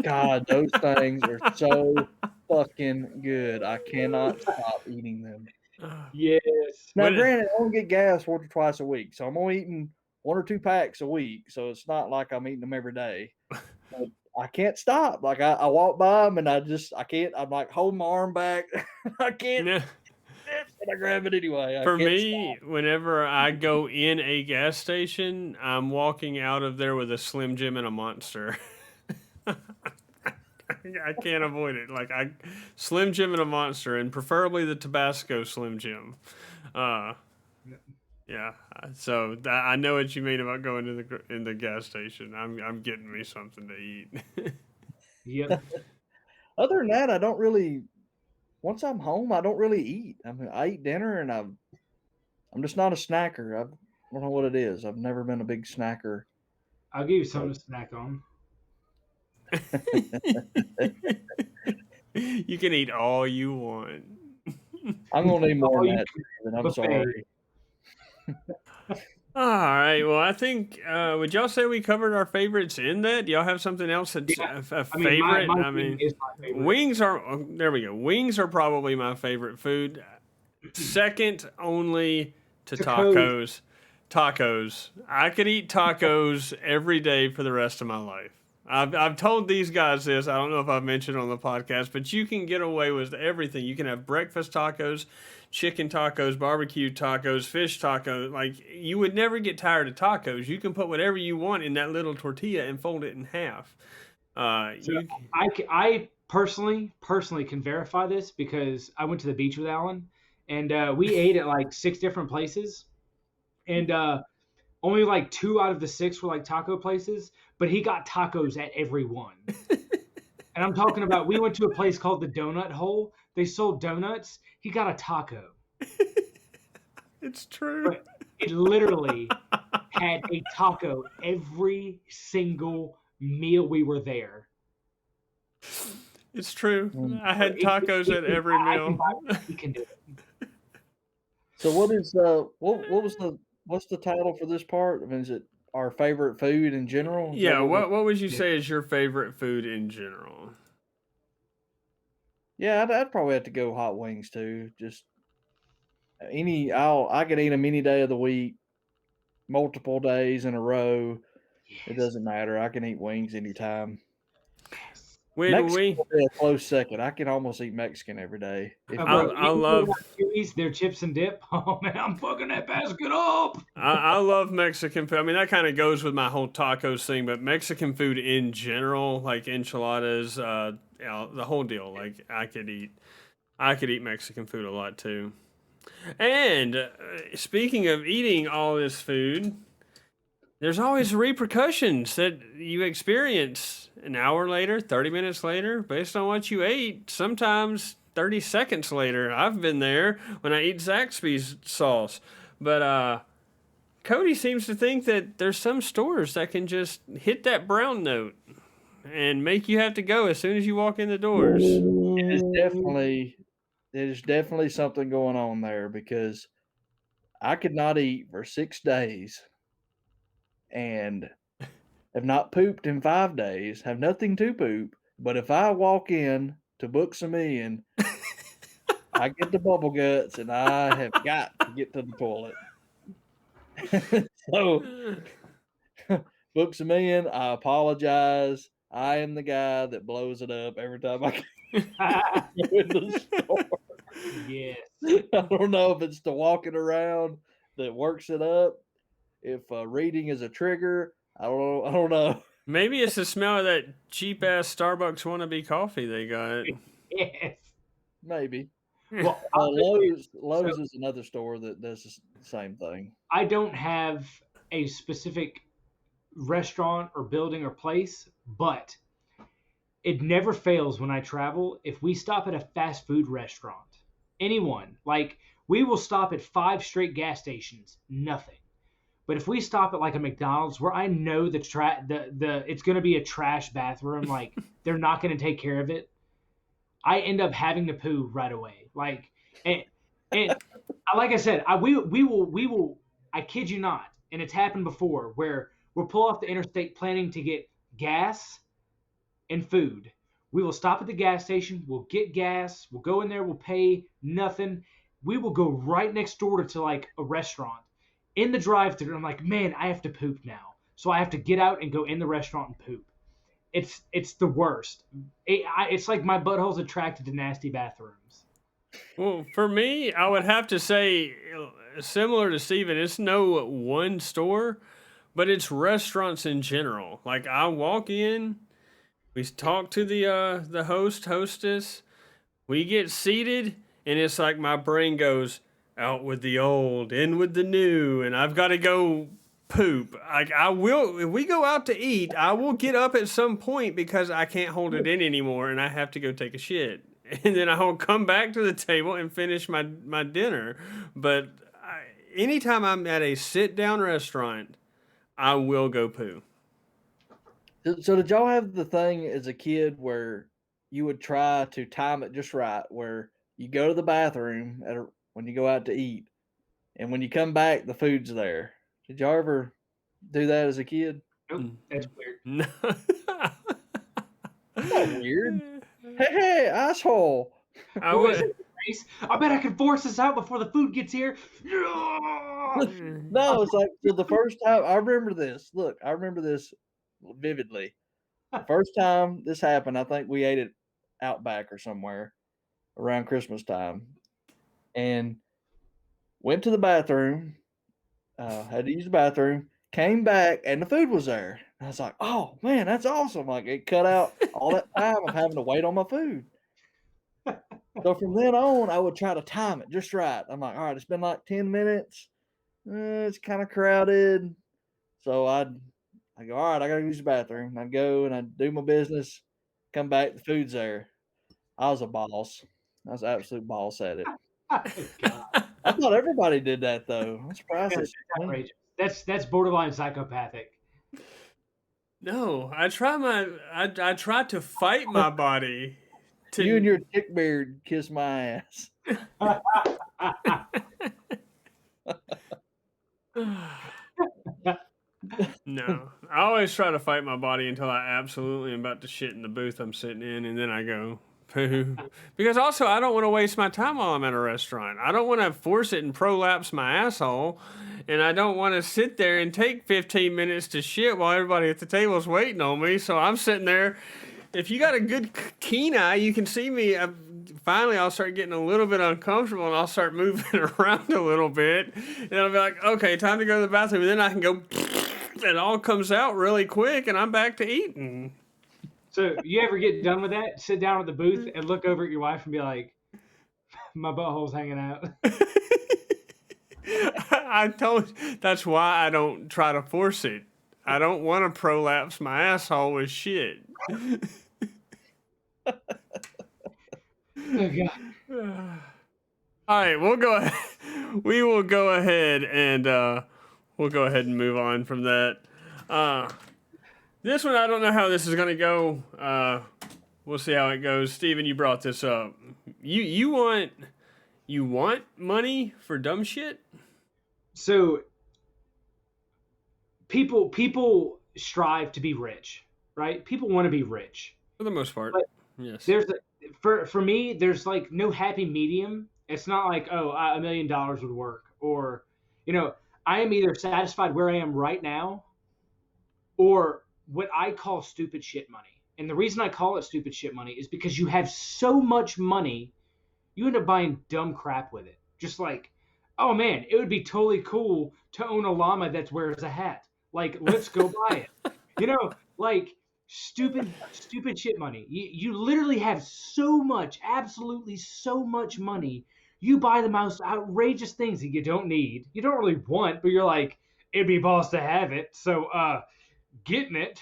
God, those things are so fucking good. I cannot stop eating them. Yes. Now, What- granted, I only get gas once or twice a week, so I'm only eating 1 or 2 packs a week. So it's not like I'm eating them every day. But I can't stop. Like I walk by them and I can't. I'm like holding my arm back. I can't. Yeah. And I grab it anyway. I For can't me, whenever I go in a gas station, I'm walking out of there with a Slim Jim and a Monster. I can't avoid it. Like Slim Jim and a Monster, and preferably the Tabasco Slim Jim. Yeah. So I know what you mean about going to the gas station. I'm getting me something to eat. Yep. Other than that, I don't really. Once I'm home, I don't really eat. I mean, I eat dinner, and I'm just not a snacker. I don't know what it is. I've never been a big snacker. I'll give you something to snack on. You can eat all you want. I'm gonna need more Oh, than you that. And I'm buffet. sorry. All right. Well, I think would y'all say we covered our favorites in that? Do y'all have something else that's Yeah. a I mean, favorite? my wing is my favorite. Wings are. Oh, there we go. Wings are probably my favorite food. Second only to tacos. Tacos. I could eat tacos every day for the rest of my life. I've told these guys this. I don't know if I've mentioned on the podcast, but you can get away with everything. You can have breakfast tacos, chicken tacos, barbecue tacos, fish tacos. Like, you would never get tired of tacos. You can put whatever you want in that little tortilla and fold it in half. I personally can verify this because I went to the beach with Alan, and we ate at like 6 different places, and only like 2 out of the 6 were like taco places, but he got tacos at every one. And I'm talking about, we went to a place called the Donut Hole. They sold donuts. He got a taco. It's true. But it literally had a taco every single meal we were there. It's true. I had tacos at every meal. He can do it. So what is what's the title for this part? I mean, is it our favorite food in general? Is Yeah, that what would you say is your favorite food in general? Yeah, I'd probably have to go hot wings too. Just I could eat them any day of the week, multiple days in a row. It doesn't matter. I can eat wings anytime. When Mexican we would be a close second. I can almost eat Mexican every day. I love Puppies, their chips and dip. Oh man, I'm fucking that basket up. I love Mexican food. I mean, that kind of goes with my whole tacos thing, but Mexican food in general, like enchiladas, the whole deal. Like I could eat Mexican food a lot too. And speaking of eating all this food, there's always repercussions that you experience an hour later, 30 minutes later, based on what you ate. Sometimes 30 seconds later. I've been there when I eat Zaxby's sauce. But Cody seems to think that there's some stores that can just hit that brown note and make you have to go as soon as you walk in the doors. It is definitely something going on there because I could not eat for 6 days and have not pooped in 5 days, have nothing to poop. But if I walk in to Books A Million, I get the bubble guts and I have got to get to the toilet. So, Books A Million, I apologize. I am the guy that blows it up every time I go in the store. Yes. I don't know if it's the walking around that works it up. If reading is a trigger, I don't know. Maybe it's the smell of that cheap ass Starbucks wannabe coffee they got. Yes. Maybe. Well, Lowe's is another store that does the same thing. I don't have a specific restaurant or building or place, but it never fails when I travel. If we stop at a fast food restaurant, anyone, like we will stop at 5 straight gas stations, nothing. But if we stop at like a McDonald's where I know the it's going to be a trash bathroom, like they're not going to take care of it, I end up having to poo right away. Like, and like I said, we will. I kid you not, and it's happened before where we'll pull off the interstate planning to get gas and food. We will stop at the gas station. We'll get gas. We'll go in there. We'll pay nothing. We will go right next door to like a restaurant. In the drive-thru, I'm like, man, I have to poop now. So I have to get out and go in the restaurant and poop. It's the worst. It's like my butthole's attracted to nasty bathrooms. Well, for me, I would have to say, similar to Steven, it's no one store, but it's restaurants in general. Like, I walk in, we talk to the host, hostess, we get seated, and it's like my brain goes, out with the old, in with the new, and I've got to go poop. Like, I will, if we go out to eat, I will get up at some point because I can't hold it in anymore, and I have to go take a shit. And then I'll come back to the table and finish my dinner. But anytime I'm at a sit-down restaurant, I will go poo. So did y'all have the thing as a kid where you would try to time it just right, where you go to the bathroom when you go out to eat, and when you come back, the food's there? Did y'all ever do that as a kid? Nope, that's weird. No. That's not weird. Hey, asshole! I would. I bet I can force this out before the food gets here. No, it's like so the first time I remember this. Look, I remember this vividly. The first time this happened, I think we ate it Outback or somewhere around Christmas time, and went to the bathroom. Had to use the bathroom. Came back and the food was there. And I was like, "Oh man, that's awesome!" Like it cut out all that time of having to wait on my food. So from then on, I would try to time it just right. I'm like, all right, it's been like 10 minutes. It's kind of crowded. So I go, all right, I got to use the bathroom. I go and I do my business. Come back, the food's there. I was a boss. I was an absolute boss at it. I thought everybody did that though. I'm surprised. That's outrageous. That's borderline psychopathic. No, I try to fight my body. You and your thick beard kiss my ass. No, I always try to fight my body until I absolutely am about to shit in the booth I'm sitting in, and then I go poo. Because also, I don't want to waste my time while I'm at a restaurant. I don't want to force it and prolapse my asshole, and I don't want to sit there and take 15 minutes to shit while everybody at the table is waiting on me. So I'm sitting there. If you got a good keen eye, you can see me. Finally, I'll start getting a little bit uncomfortable, and I'll start moving around a little bit. And I'll be like, okay, time to go to the bathroom. And then I can go, it all comes out really quick, and I'm back to eating. So you ever get done with that, sit down at the booth, and look over at your wife and be like, my butthole's hanging out? I told you, that's why I don't try to force it. I don't want to prolapse my asshole with shit. Oh, God. All right, we'll go ahead. We will go ahead and move on from that. This one, I don't know how this is going to go. We'll see how it goes. Steven, you brought this up. You want money for dumb shit? So people strive to be rich, right? People want to be rich. For the most part, but yes. For me, there's like no happy medium. It's not like, oh, $1 million would work, or, I am either satisfied where I am right now, or what I call stupid shit money. And the reason I call it stupid shit money is because you have so much money, you end up buying dumb crap with it. Just like, oh man, it would be totally cool to own a llama that wears a hat. Like, let's go buy it. Like stupid shit money. You literally have so much, absolutely so much money. You buy the most outrageous things that you don't need. You don't really want, but you're like, it'd be balls to have it. So getting it.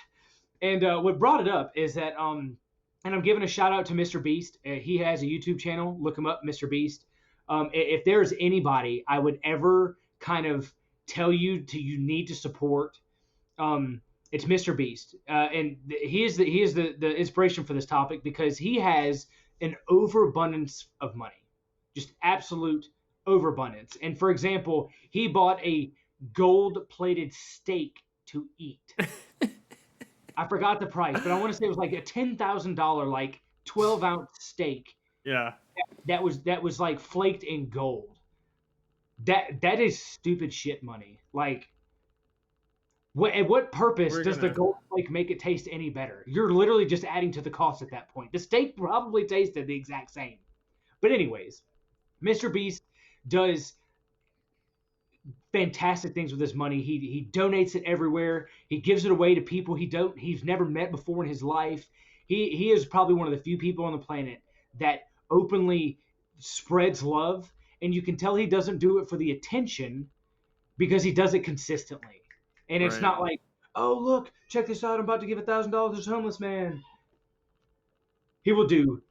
And what brought it up is that, and I'm giving a shout out to Mr. Beast. He has a YouTube channel. Look him up, Mr. Beast. If there's anybody I would ever kind of tell you you need to support, it's Mr. Beast. And he is the inspiration for this topic because he has an overabundance of money. Just absolute overabundance. And for example, he bought a gold-plated steak to eat. I forgot the price, but I want to say it was like a $10,000 like 12-ounce steak Yeah. that was like flaked in gold. That is stupid shit money. Like, at what purpose We're does the gonna. gold flake make it taste any better? You're literally just adding to the cost at that point. The steak probably tasted the exact same. But anyways, Mr. Beast does fantastic things with his money. He donates it everywhere. He gives it away to people he's never met before in his life. He is probably one of the few people on the planet that openly spreads love, and you can tell he doesn't do it for the attention because he does it consistently. And it's Right. not like, oh look, check this out, I'm about to give $1,000 to this homeless man. He will do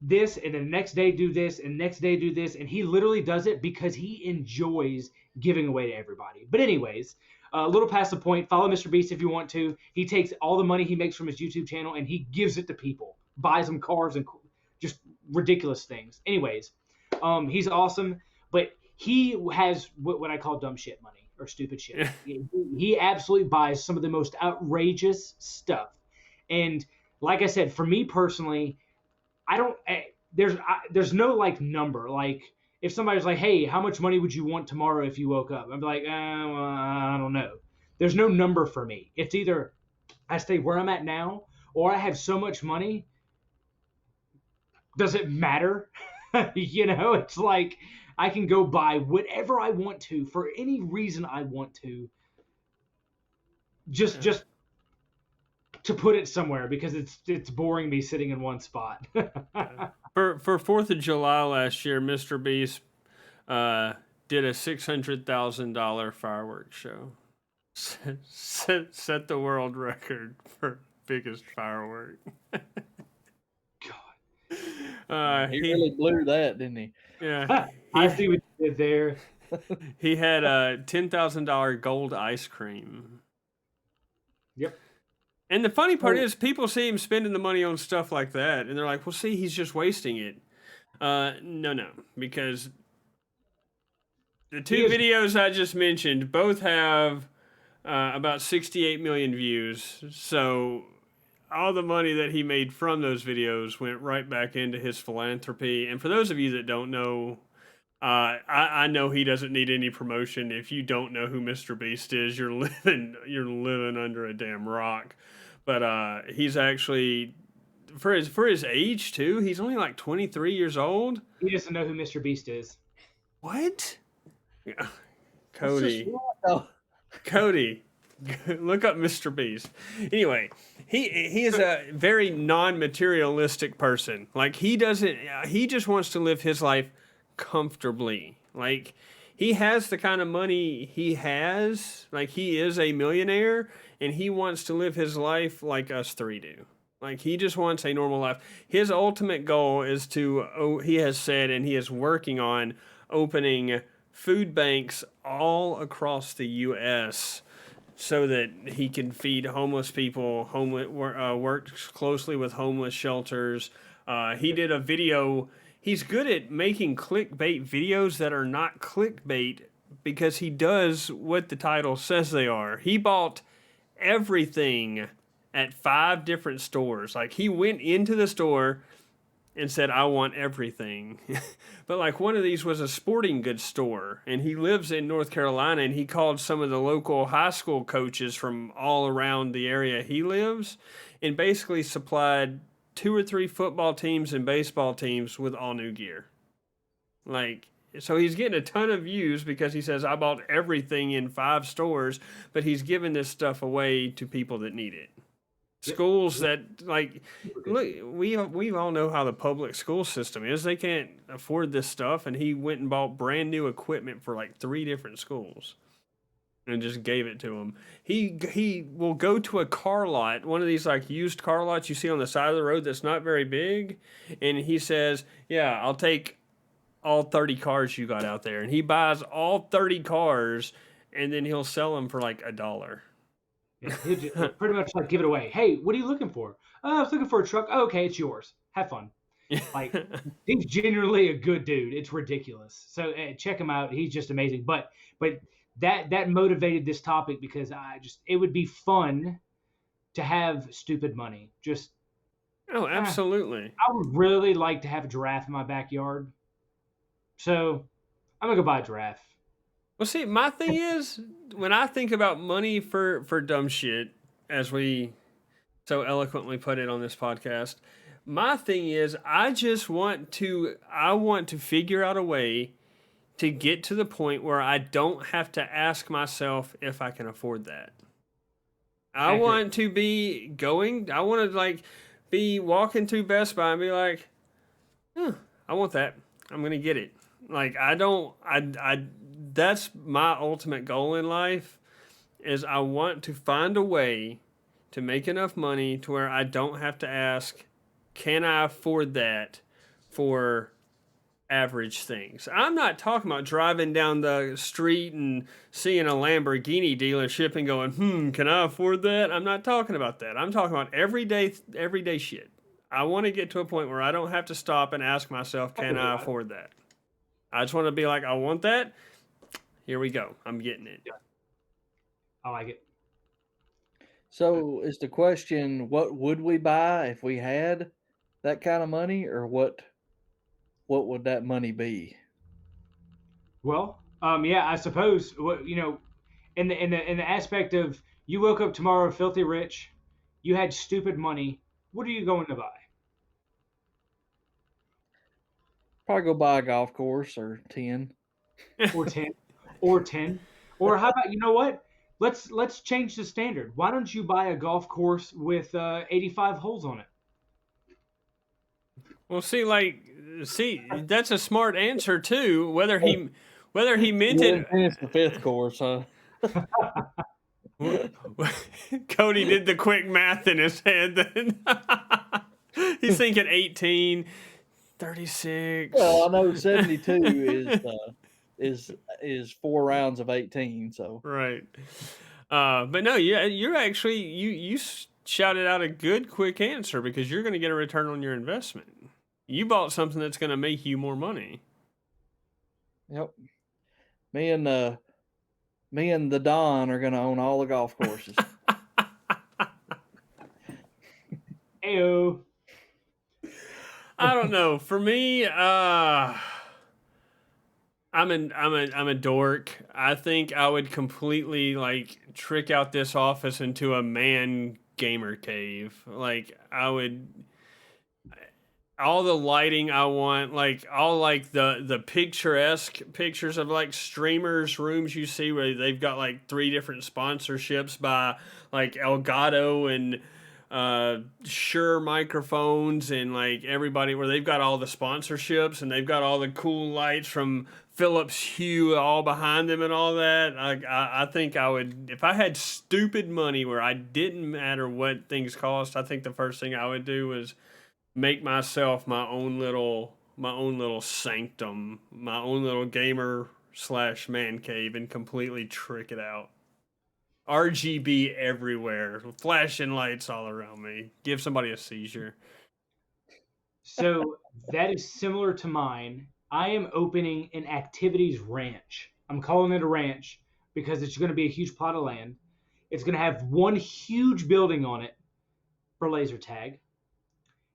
this, and the next day do this, and next day do this, and he literally does it because he enjoys giving away to everybody. But anyways, a little past the point. Follow Mr. Beast if you want to. He takes all the money he makes from his YouTube channel and he gives it to people, buys them cars and just ridiculous things. Anyways, he's awesome, but he has what I call dumb shit money or stupid shit. He absolutely buys some of the most outrageous stuff, and like I said, for me personally, I don't. There's no like number. Like if somebody's like, "Hey, how much money would you want tomorrow if you woke up?" I'd be like, well, I don't know. There's no number for me. It's either I stay where I'm at now, or I have so much money. Does it matter? It's like I can go buy whatever I want to for any reason I want to. Just to put it somewhere because it's boring me sitting in one spot. For 4th of July last year, Mr. Beast did a $600,000 fireworks show. Set the world record for biggest firework. God. He really blew that, didn't he? Yeah. I see what you did there. He had a $10,000 gold ice cream. Yep. And the funny part is, people see him spending the money on stuff like that, and they're like, well, see, he's just wasting it. No, because the two videos I just mentioned both have about 68 million views. So all the money that he made from those videos went right back into his philanthropy. And for those of you that don't know, I know he doesn't need any promotion. If you don't know who Mr. Beast is, you're living under a damn rock. But he's actually, for his age too, he's only like 23 years old. He doesn't know who Mr. Beast is. What? Yeah. Cody, look up Mr. Beast. Anyway, he is a very non-materialistic person. Like he just wants to live his life comfortably. Like he has the kind of money he has. Like he is a millionaire, and he wants to live his life like us three do. Like he just wants a normal life. His ultimate goal is he has said, and he is working on opening food banks all across the U.S. so that he can feed homeless people. Works closely with homeless shelters. He did a video. He's good at making clickbait videos that are not clickbait because he does what the title says they are. He bought everything at 5 different stores. Like he went into the store and said, I want everything. But like one of these was a sporting goods store, and he lives in North Carolina, and he called some of the local high school coaches from all around the area he lives and basically supplied 2 or 3 football teams and baseball teams with all new gear. Like, so he's getting a ton of views because he says, I bought everything in 5 stores, but he's giving this stuff away to people that need it. Schools that, like, look, we all know how the public school system is. They can't afford this stuff, and he went and bought brand new equipment for like 3 different schools and just gave it to them. He will go to a car lot, one of these like used car lots you see on the side of the road that's not very big, and he says, yeah, I'll take all 30 cars you got out there. And he buys all 30 cars, and then he'll sell them for like $1. Yeah, he'll pretty much like give it away. Hey, what are you looking for? Oh, I was looking for a truck. Oh, okay, it's yours. Have fun. Like he's genuinely a good dude. It's ridiculous. So check him out. He's just amazing. But that motivated this topic because it would be fun to have stupid money. Just Oh, absolutely. I would really like to have a giraffe in my backyard. So I'm gonna go buy a giraffe. Well, see, my thing is when I think about money for dumb shit, as we so eloquently put it on this podcast, my thing is I want to figure out a way to get to the point where I don't have to ask myself if I can afford that. I Accurate. want to be going. I want to like be walking through Best Buy and be like, I want that. I'm gonna get it. Like I don't. I. That's my ultimate goal in life. Is I want to find a way to make enough money to where I don't have to ask, can I afford that for average things. I'm not talking about driving down the street and seeing a Lamborghini dealership and going, can I afford that? I'm not talking about that. I'm talking about everyday shit. I want to get to a point where I don't have to stop and ask myself, can I afford that? I just want to be like, I want that. Here we go. I'm getting it. I like it. So is the question, what would we buy if we had that kind of money, or what would that money be? Well, yeah, I suppose in the aspect of you woke up tomorrow filthy rich, you had stupid money. What are you going to buy? Probably go buy a golf course or 10. Or 10, or 10, or how about, you know what? Let's change the standard. Why don't you buy a golf course with 85 holes on it? Well, see, that's a smart answer too. Whether he meant it. Finish the 5th course, huh? Cody did the quick math in his head. Then he's thinking 18, 36. Well, I know 72 is 4 rounds of 18. So right. But no, you're actually you shouted out a good quick answer because you're going to get a return on your investment. You bought something that's going to make you more money. Yep. Me and the Don are going to own all the golf courses. Ayo. I don't know. For me, I'm a dork. I think I would completely like trick out this office into a man gamer cave. Like I would all the lighting I want, like all like the picturesque pictures of like streamers rooms you see where they've got like 3 different sponsorships by like Elgato and Shure microphones and like everybody where they've got all the sponsorships and they've got all the cool lights from Philips Hue all behind them and all that. I think I would, if I had stupid money where I didn't matter what things cost, I think the first thing I would do was make myself my own little sanctum, my own little gamer / man cave, and completely trick it out. RGB everywhere, flashing lights all around me. Give somebody a seizure. So that is similar to mine. I am opening an activities ranch. I'm calling it a ranch because it's going to be a huge plot of land. It's going to have one huge building on it for laser tag.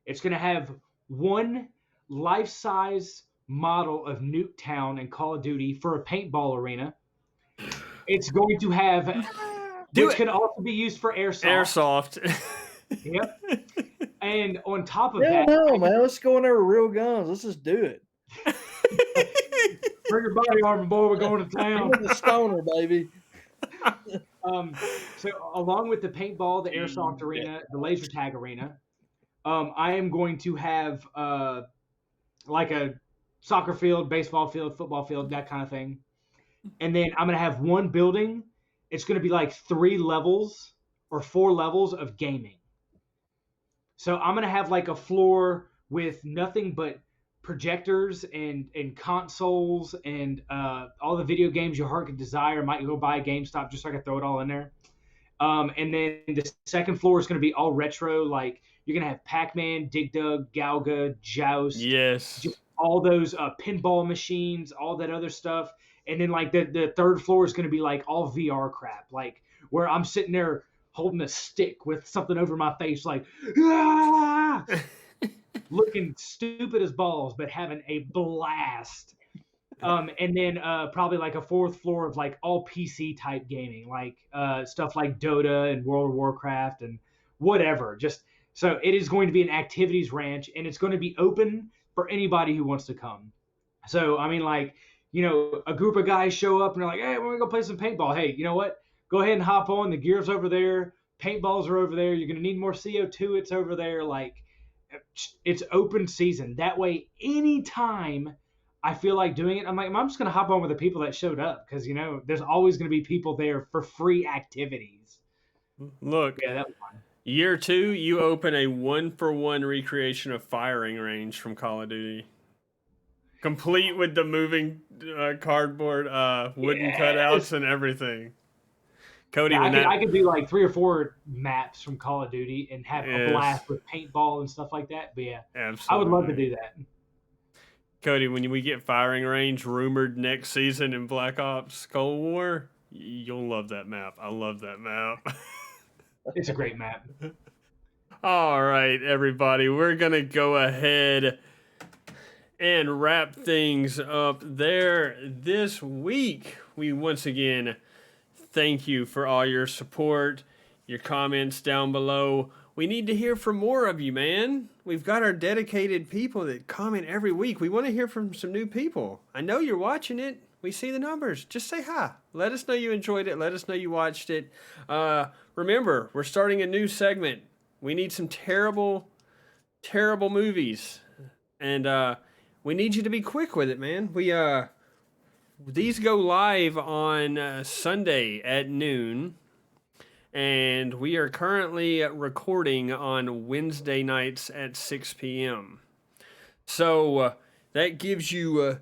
It's going to have one life-size model of Nuketown and Call of Duty for a paintball arena. It's going to have, which can also be used for airsoft. Yep. And on top of that, no, man, let's go in there with real guns. Let's just do it. Bring your body armor, boy. We're going to town. Give me the stoner, baby. So along with the paintball, the airsoft arena, the laser tag arena, I am going to have like a soccer field, baseball field, football field, that kind of thing. And then I'm going to have one building. It's going to be like 3 levels or 4 levels of gaming. So I'm going to have like a floor with nothing but projectors and consoles and all the video games your heart could desire. Might go buy a GameStop just so I can throw it all in there. And then the second floor is going to be all retro. Like you're going to have Pac-Man, Dig Dug, Galaga, Joust. Yes. Just all those pinball machines, all that other stuff. And then like the third floor is going to be like all VR crap. Like where I'm sitting there holding a stick with something over my face, like, ah! Looking stupid as balls, but having a blast. And then probably like a fourth floor of like all PC type gaming, like stuff like Dota and World of Warcraft and whatever. Just so it is going to be an activities ranch, and it's going to be open for anybody who wants to come. So I mean, like, a group of guys show up and they're like, "Hey, we're gonna go play some paintball." Hey, you know what? Go ahead and hop on. The gear's over there. Paintballs are over there. You're gonna need more CO2. It's over there. Like, it's open season. That way, anytime I feel like doing it, I'm just gonna hop on with the people that showed up, because there's always gonna be people there for free activities. Look, Yeah, that was fun. Year 2, you open a 1-for-1 recreation of firing range from Call of Duty, complete with the moving cardboard wooden cutouts and everything. Cody, yeah, I could do like 3 or 4 maps from Call of Duty and have a blast with paintball and stuff like that. But yeah, absolutely. I would love to do that. Cody, when we get firing range rumored next season in Black Ops Cold War, you'll love that map. I love that map. It's a great map. All right, everybody, we're going to go ahead and wrap things up there this week. We once again thank you for all your support, your comments down below. We need to hear from more of you, man. We've got our dedicated people that comment every week. We want to hear from some new people. I know you're watching it. We see the numbers. Just say hi. Let us know you enjoyed it. Let us know you watched it. Remember, we're starting a new segment. We need some terrible, terrible movies. And we need you to be quick with it, man. These go live on Sunday at noon. And we are currently recording on Wednesday nights at 6 p.m. So that gives you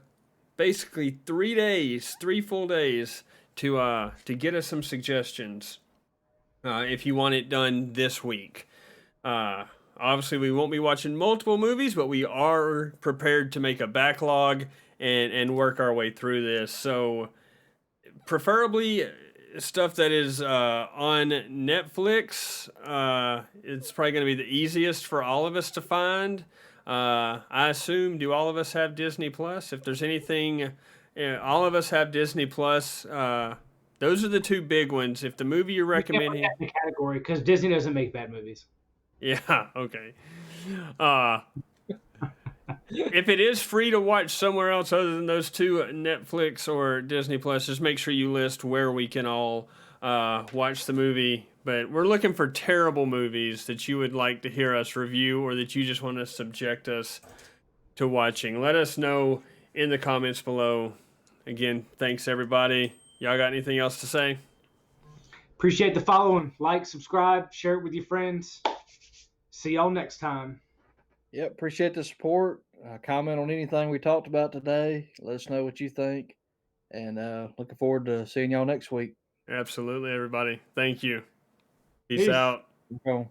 basically 3 full days to get us some suggestions if you want it done this week. Obviously, we won't be watching multiple movies, but we are prepared to make a backlog and work our way through this. So preferably stuff that is on Netflix. It's probably going to be the easiest for all of us to find. I assume, do all of us have Disney Plus? If there's anything, all of us have Disney Plus. Those are the 2 big ones. If the movie you're recommending, the category, because Disney doesn't make bad movies. Yeah, okay. If it is free to watch somewhere else other than those 2, Netflix or Disney Plus, just make sure you list where we can all watch the movie. But we're looking for terrible movies that you would like to hear us review, or that you just want to subject us to watching. Let us know in the comments below. Again, thanks everybody. Y'all got anything else to say? Appreciate the following. Like, subscribe, share it with your friends. See y'all next time. Yep, appreciate the support. Comment on anything we talked about today. Let us know what you think. And looking forward to seeing y'all next week. Absolutely, everybody. Thank you. Peace out. Go.